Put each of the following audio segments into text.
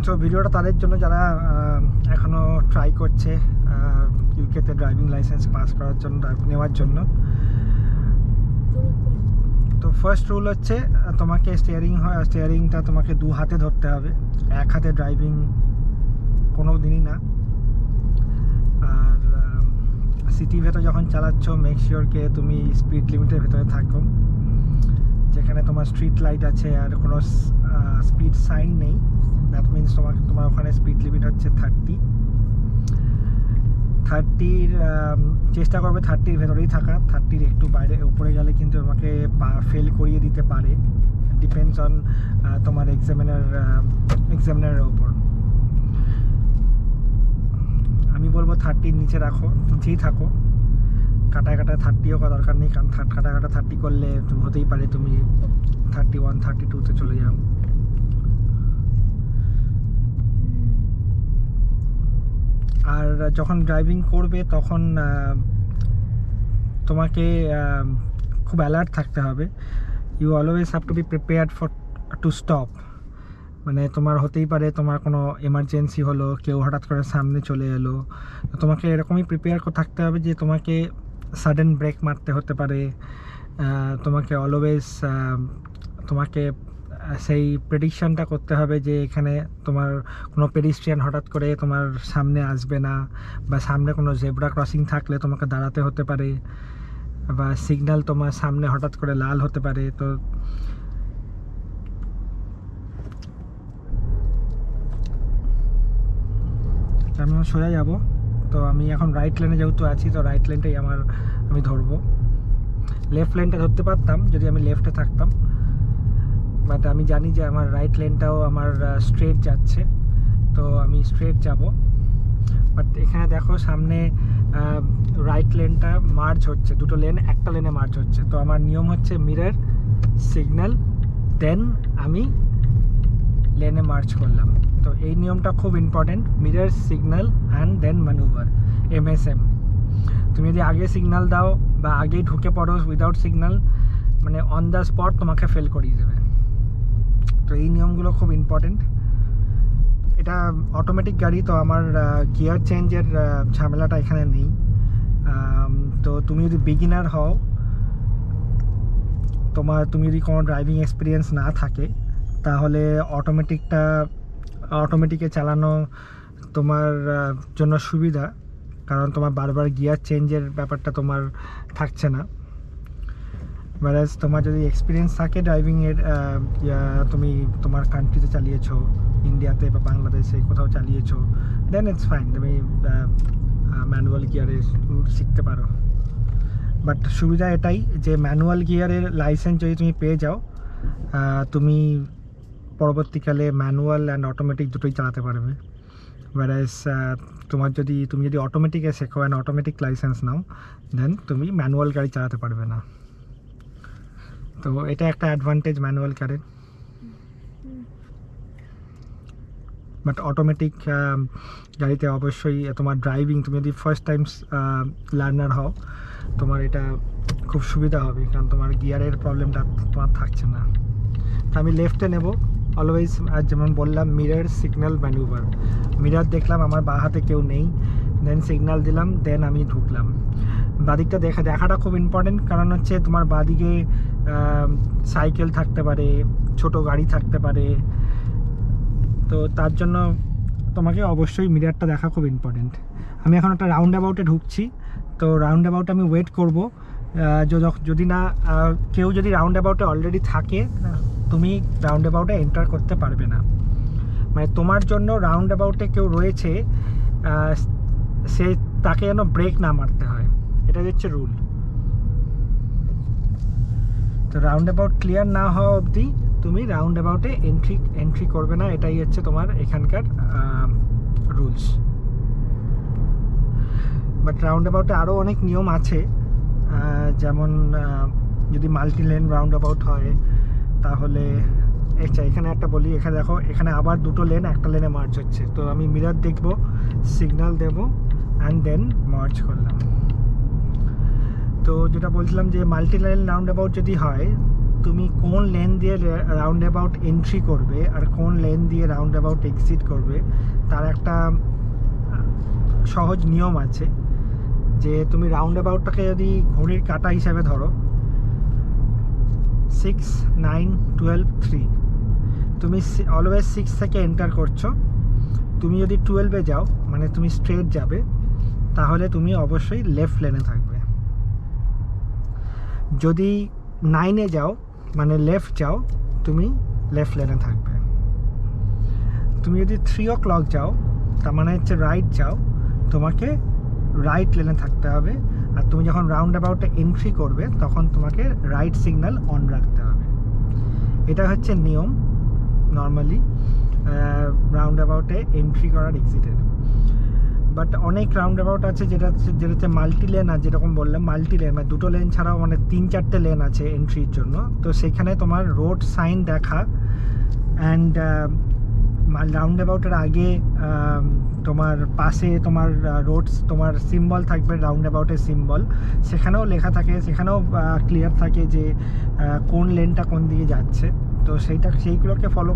তো ভিডিওটা তাদের জন্য যারা এখনও ট্রাই করছে ইউকেতে ড্রাইভিং লাইসেন্স পাস করার জন্য, নেওয়ার জন্য। তো ফার্স্ট রুল হচ্ছে তোমাকে স্টিয়ারিংটা তোমাকে 2 হাতে ধরতে হবে, 1 হাতে ড্রাইভিং কোনো দিনই না। আর সিটির ভেতর যখন চালাচ্ছ মেক শিওরকে তুমি স্পিড লিমিটের ভেতরে থাকো, যেখানে তোমার স্ট্রিট লাইট আছে আর কোনো স্পিড সাইন নেই। দ্যাট মিনস তোমার ওখানে স্পিড লিমিট হচ্ছে 30। চেষ্টা করবে 30-র ভেতরেই থাকা। 30-র একটু বাইরে উপরে গেলে কিন্তু তোমাকে ফেল করিয়ে দিতে পারে, ডিপেন্ডস অন তোমার এক্সামিনারের ওপর। আমি বলবো 30-র নিচে রাখো, নিচেই থাকো। কাটায় 30ও করা দরকার নেই, কারণ কাটায় 30 করলে তুমি হতেই পারে তুমি 31, 32-তে চলে যাও। আর যখন ড্রাইভিং করবে তখন তোমাকে খুব অ্যালার্ট থাকতে হবে। You always have to be prepared to stop. মানে তোমার হতেই পারে তোমার কোনো এমার্জেন্সি হলো, কেউ হঠাৎ করে সামনে চলে এলো, তোমাকে এরকমই প্রিপেয়ার থাকতে হবে যে তোমাকে সাডেন ব্রেক মারতে হতে পারে। তোমাকে অলওয়েজ তোমাকে সেই প্রেডিকশানটা করতে হবে যে এখানে তোমার কোনো পেডিস্ট্রিয়ান হঠাৎ করে তোমার সামনে আসবে না, বা সামনে কোনো জেব্রা ক্রসিং থাকলে তোমাকে দাঁড়াতে হতে পারে, বা সিগন্যাল তোমার সামনে হঠাৎ করে লাল হতে পারে। তো আমি সোজা যাব, তো আমি এখন রাইট লেনে যেহেতু আছি, তো রাইট লেনটাই আমি ধরবো। লেফট লেনটা ধরতে পারতাম যদি আমি লেফটে থাকতাম, বাট আমি জানি যে আমার রাইট লেনটাও আমার স্ট্রেট যাচ্ছে, তো আমি স্ট্রেট যাব। বাট এখানে দেখো সামনে রাইট লেনটা মার্জ হচ্ছে, দুটো লেন একটা লেনে মার্জ হচ্ছে। তো আমার নিয়ম হচ্ছে মিরর, সিগন্যাল, দেন আমি লেনে মার্চ করলাম। তো এই নিয়মটা খুব important, mirror, signal and then manoeuvre, MSM। তুমি যদি আগে সিগন্যাল দাও বা আগেই ঢুকে পড়ো উইদাউট সিগন্যাল, মানে অন দ্য স্পট তোমাকে ফেল করিয়ে দেবে। তো এই নিয়মগুলো খুব ইম্পর্টেন্ট। এটা অটোমেটিক গাড়ি, তো আমার গিয়ার চেঞ্জের ঝামেলাটা এখানে নেই। তো তুমি যদি বিগিনার হও, তুমি যদি কোনো ড্রাইভিং এক্সপিরিয়েন্স না থাকে, তাহলে অটোমেটিকে চালানো তোমার জন্য সুবিধা, কারণ তোমার বারবার গিয়ার চেঞ্জের ব্যাপারটা তোমার থাকছে না। whereas তোমার যদি এক্সপিরিয়েন্স থাকে ড্রাইভিংয়ের, তুমি তোমার কান্ট্রিতে চালিয়েছো, ইন্ডিয়াতে বা বাংলাদেশে কোথাও চালিয়েছো, দেন ইটস ফাইন, তুমি ম্যানুয়াল গিয়ারে শিখতে পারো। বাট সুবিধা এটাই যে ম্যানুয়াল গিয়ারের লাইসেন্স যদি তুমি পেয়ে যাও, তুমি পরবর্তীকালে ম্যানুয়াল অ্যান্ড অটোমেটিক দুটোই চালাতে পারবে। whereas তুমি যদি অটোমেটিকে শেখো অ্যান্ড অটোমেটিক লাইসেন্স নাও, দেন তুমি ম্যানুয়াল গাড়ি চালাতে পারবে না। তো এটা একটা অ্যাডভান্টেজ ম্যানুয়াল গাড়ির। বাট অটোমেটিক গাড়িতে অবশ্যই তোমার ড্রাইভিং, তুমি যদি ফার্স্ট টাইম লার্নার হও, তোমার এটা খুব সুবিধা হবে, কারণ তোমার গিয়ারের প্রবলেমটা তোমার থাকছে না। তো আমি লেফটে নেব অলওয়েজ, আর যেমন বললাম মিরর, সিগন্যাল, ম্যানুভার। মিরর দেখলাম আমার বাঁ হাতে কেউ নেই, দেন সিগন্যাল দিলাম, দেন আমি ঢুকলাম। বাদিকটা দেখাটা খুব ইম্পর্টেন্ট, কারণ হচ্ছে তোমার বাদিকে সাইকেল থাকতে পারে, ছোট গাড়ি থাকতে পারে, তো তার জন্য তোমাকে অবশ্যই মিররটা দেখা খুব ইম্পর্টেন্ট। আমি এখন একটা রাউন্ড অ্যাবাউটে ঢুকছি, তো রাউন্ড অ্যাবাউটে আমি ওয়েট করব। যদি না কেউ যদি রাউন্ড অ্যাবাউটে অলরেডি থাকে, তুমি রাউন্ড অ্যাবাউটে এন্টার করতে পারবে না। মানে তোমার জন্য রাউন্ড অ্যাবাউটে কেউ রয়েছে, তাকে যেন ব্রেক না মারতে হয়, এটা হচ্ছে রুল। তো রাউন্ড অ্যাবাউট ক্লিয়ার না হওয়া অবধি তুমি রাউন্ড অ্যাবাউটে এন্ট্রি করবে না, এটাই হচ্ছে তোমার এখানকার রুলস। বাট রাউন্ড অ্যাবাউটে আরও অনেক নিয়ম আছে, যেমন যদি মাল্টি লেন রাউন্ড অ্যাবাউট হয়, তাহলে এখানে একটা বলি, এখানে দেখো এখানে আবার দুটো লেন একটা লেনে মার্চ হচ্ছে। তো আমি মিরর দেখবো, সিগন্যাল দেবো, অ্যান্ড দেন মার্চ করলাম। তো যেটা বলছিলাম যে মাল্টি লেন রাউন্ড অ্যাবাউট যদি হয়, তুমি কোন লেন দিয়ে রাউন্ড অ্যাবাউট এন্ট্রি করবে আর কোন লেন দিয়ে রাউন্ড অ্যাবাউট এক্সিট করবে তার একটা সহজ নিয়ম আছে। যে তুমি রাউন্ড অ্যাবাউটটাকে যদি ঘড়ির কাঁটা হিসাবে ধরো 6, 9, 12, 3, তুমি অলওয়েজ 6 থেকে এন্টার করছো। তুমি যদি 12-এ যাও মানে তুমি স্ট্রেট যাবে, তাহলে তুমি অবশ্যই লেফট লেনে থাকবে। যদি 9-এ যাও মানে লেফট যাও, তুমি লেফট লেনে থাকবে। তুমি যদি 3 o'clock যাও তার মানে হচ্ছে রাইট যাও, তোমাকে রাইট লেনে থাকতে হবে। আর তুমি যখন রাউন্ড অ্যাবাউটে এন্ট্রি করবে তখন তোমাকে রাইট সিগন্যাল অন রাখতে হবে। এটা হচ্ছে নিয়ম নর্মালি রাউন্ড অ্যাবাউটে এন্ট্রি করার এক্সিটের। বাট অনেক রাউন্ড অ্যাবাউট আছে যেটা হচ্ছে মাল্টি লেন, আর যেরকম বললাম মাল্টি লেন মানে দুটো লেন ছাড়াও মানে 3-4টে লেন আছে এন্ট্রির জন্য। তো সেখানে তোমার রোড সাইন দেখা অ্যান্ড রাউন্ড অ্যাবাউটের আগে তোমার পাশে তোমার রোডস তোমার সিম্বল থাকবে, রাউন্ড অ্যাবাউটের সিম্বল, সেখানেও লেখা থাকে, সেখানেও ক্লিয়ার থাকে যে কোন লেনটা কোন দিকে যাচ্ছে। তো সেইগুলোকে ফলো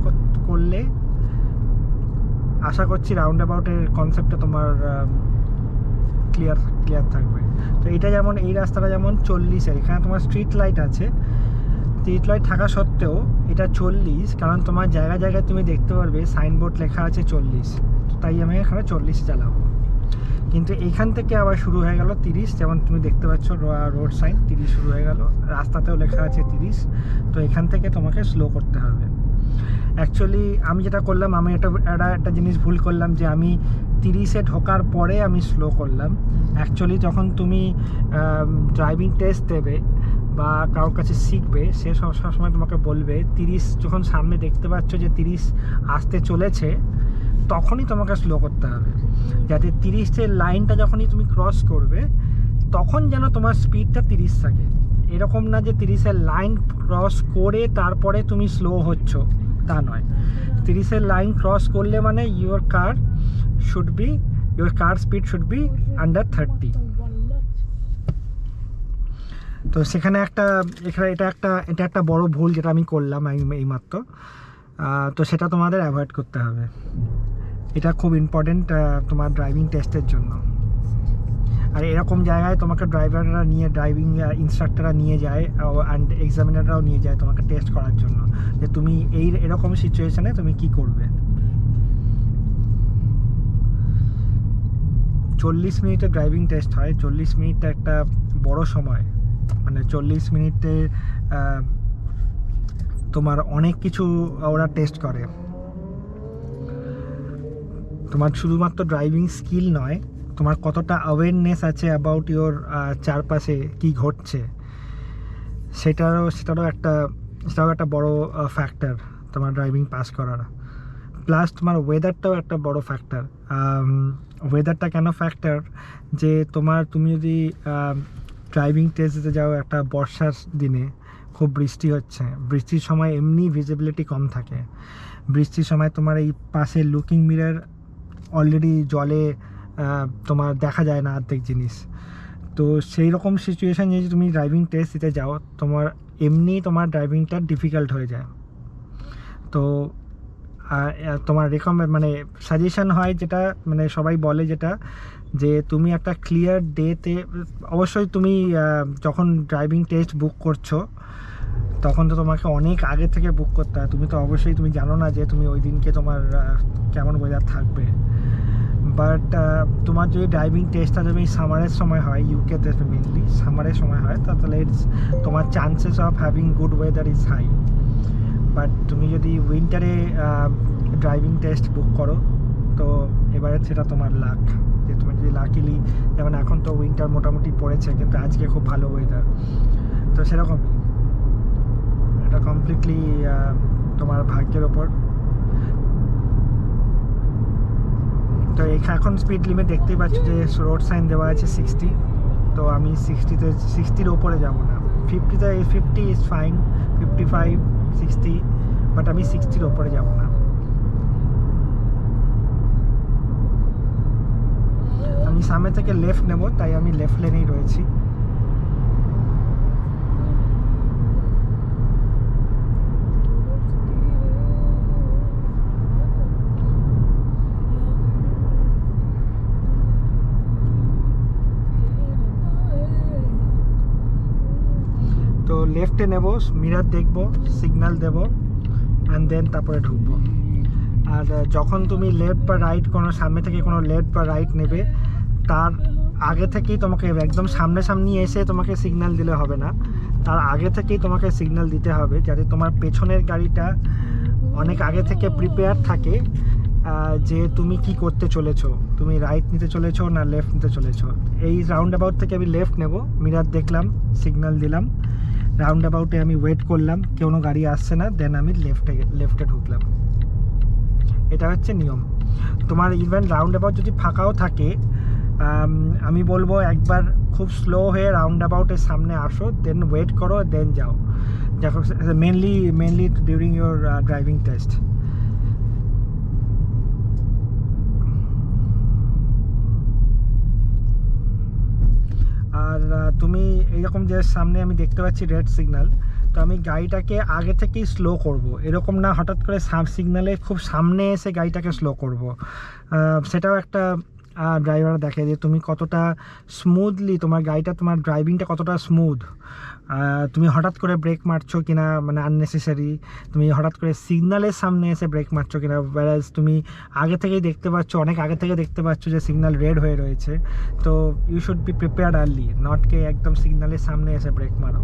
করলে আশা করছি রাউন্ড অ্যাবাউটের কনসেপ্টটা তোমার ক্লিয়ার থাকবে। তো এটা যেমন এই রাস্তাটা যেমন 40-এর, এখানে তোমার স্ট্রিট লাইট আছে, স্ট্রিট লাইট থাকা সত্ত্বেও এটা 40, কারণ তোমার জায়গায় জায়গায় তুমি দেখতে পারবে সাইনবোর্ড লেখা আছে 40, তাই আমি এখানে 40 চালাবো। কিন্তু এইখান থেকে আবার শুরু হয়ে গেল 30, যেমন তুমি দেখতে পাচ্ছ রোড সাইন 30 শুরু হয়ে গেল, রাস্তাতেও লেখা আছে 30। তো এখান থেকে তোমাকে স্লো করতে হবে। অ্যাকচুয়ালি আমি যেটা করলাম, আমি একটা জিনিস ভুল করলাম যে আমি 30-এ ঢোকার পরে আমি স্লো করলাম। অ্যাকচুয়ালি যখন তুমি ড্রাইভিং টেস্ট দেবে বা কারোর কাছে শিখবে, সে সবসময় তোমাকে বলবে 30 যখন সামনে দেখতে পাচ্ছ যে 30 আসতে চলেছে তখনই তোমাকে স্লো করতে হবে, যাতে 30-এর লাইনটা যখনই তুমি ক্রস করবে তখন যেন তোমার স্পিডটা 30 থাকে। এরকম না যে 30-এর লাইন ক্রস করে তারপরে তুমি স্লো হচ্ছ, তা নয়। 30-এর লাইন ক্রস করলে মানে your car speed should be under 30। তো সেখানে এটা একটা বড় ভুল যেটা আমি করলাম এইমাত্র। তো সেটা তোমাদের অ্যাভয়েড করতে হবে। এটা খুব ইম্পর্টেন্ট তোমার ড্রাইভিং টেস্টের জন্য। আর এরকম জায়গায় তোমাকে ড্রাইভিং ইনস্ট্রাক্টররা নিয়ে যায় অ্যান্ড এক্সামিনাররাও নিয়ে যায় তোমাকে টেস্ট করার জন্য, যে তুমি এরকম সিচুয়েশনে তুমি কি করবে। 40 মিনিটের ড্রাইভিং টেস্ট হয়। 40 মিনিটটা একটা বড় সময়, মানে 40 মিনিটে তোমার অনেক কিছু ওরা টেস্ট করে। তোমার শুধুমাত্র ড্রাইভিং স্কিল নয়, তোমার কতটা অ্যাওয়ারনেস আছে অ্যাবাউট ইওর চারপাশে কি ঘটছে, সেটারও একটা বড় ফ্যাক্টর তোমার ড্রাইভিং পাস করার। প্লাস তোমার ওয়েদারটাও একটা বড় ফ্যাক্টর। ওয়েদারটা কেন ফ্যাক্টর, যে তুমি যদি ড্রাইভিং টেস্ট দিতে যাও একটা বর্ষার দিনে, খুব বৃষ্টি হচ্ছে, বৃষ্টির সময় এমনি ভিজিবিলিটি কম থাকে, বৃষ্টির সময় তোমার এই পাশের লুকিং মিরর অলরেডি জলে তোমার দেখা যায় না অর্ধেক জিনিস। তো সেই রকম সিচুয়েশান যদি তুমি ড্রাইভিং টেস্ট দিতে যাও, তোমার ড্রাইভিংটা ডিফিকাল্ট হয়ে যায়। তো তোমার মানে সাজেশন হয় যেটা, মানে সবাই বলে যেটা, যে তুমি একটা ক্লিয়ার ডেতে, অবশ্যই তুমি যখন ড্রাইভিং টেস্ট বুক করছো তখন তো তোমাকে অনেক আগে থেকে বুক করতে হয়। তুমি তো অবশ্যই তুমি জানো না যে তুমি ওই দিনকে তোমার কেমন ওয়েদার থাকবে। বাট তোমার যদি ড্রাইভিং টেস্টটা যদি সামারের সময় হয়, ইউকেতে মেনলি সামারের সময় হয়, তাহলে তোমার chances of having good weather is high. But তুমি যদি উইন্টারে ড্রাইভিং টেস্ট বুক করো, তো এবারে সেটা তোমার লাক, যে তুমি যদি লাকিলি, যেমন এখন তো উইন্টার মোটামুটি পড়েছে কিন্তু আজকে খুব ভালো ওয়েদার, তো সেরকমই এটা কমপ্লিটলি তোমার ভাগ্যের ওপর। তো এখন স্পিড লিমিট দেখতেই পাচ্ছ যে রোড সাইন দেওয়া আছে 60, তো আমি 60-র ওপরে যাব না। 50 ইজ ফাইন, 55, 60, বাট আমি 60-র ওপরে যাব না। আমি সামনে থেকে লেফট নেব, তাই আমি লেফট লেনেই রয়েছি। তো লেফটে নেব, মিরার দেখব, সিগন্যাল দেব, অ্যান্ড দেন তারপরে ঢুকবো। আর যখন তুমি লেফট বা রাইট কোনো সামনে থেকে কোনো লেফট বা রাইট নেবে, তার আগে থেকেই তোমাকে একদম সামনাসামনি এসে তোমাকে সিগন্যাল দিলে হবে না, তার আগে থেকেই তোমাকে সিগন্যাল দিতে হবে, যাতে তোমার পেছনের গাড়িটা অনেক আগে থেকে প্রিপেয়ার থাকে যে তুমি কি করতে চলেছো, তুমি রাইট নিতে চলেছো না লেফট নিতে চলেছো। এই রাউন্ড অ্যাবাউট থেকে আমি লেফট নেব, মিরার দেখলাম, সিগন্যাল দিলাম, রাউন্ড অ্যাবাউটে আমি ওয়েট করলাম, কোনো গাড়ি আসছে না, দেন আমি লেফটে ঢুকলাম। এটা হচ্ছে নিয়ম। তোমার ইভেন রাউন্ড অ্যাবাউট যদি ফাঁকাও থাকে, আমি বলবো একবার খুব স্লো হয়ে রাউন্ড অ্যাবাউটের সামনে আসো, দেন ওয়েট করো, দেন যাও, দেখো mainly during your driving test. আর তুমি এইরকম যে সামনে আমি দেখতে পাচ্ছি রেড সিগন্যাল, তো আমি গাড়িটাকে আগে থেকেই স্লো করব, এরকম না হঠাৎ করে সিগন্যালে খুব সামনে এসে গাড়িটাকে স্লো করব। সেটাও একটা ড্রাইভার দেখে যে তুমি কতটা স্মুথলি তোমার গাড়িটা, তোমার ড্রাইভিংটা কতটা স্মুথ, তুমি হঠাৎ করে ব্রেক মারছো কিনা, মানে আননেসেসারি তুমি হঠাৎ করে সিগন্যালের সামনে এসে ব্রেক মারছো কিনা, ওয়ারাজ তুমি আগে থেকেই দেখতে পাচ্ছ, অনেক আগে থেকে দেখতে পাচ্ছ যে সিগন্যাল রেড হয়ে রয়েছে। তো you should be prepared early, not কে একদম সিগন্যালের সামনে এসে ব্রেক মারো।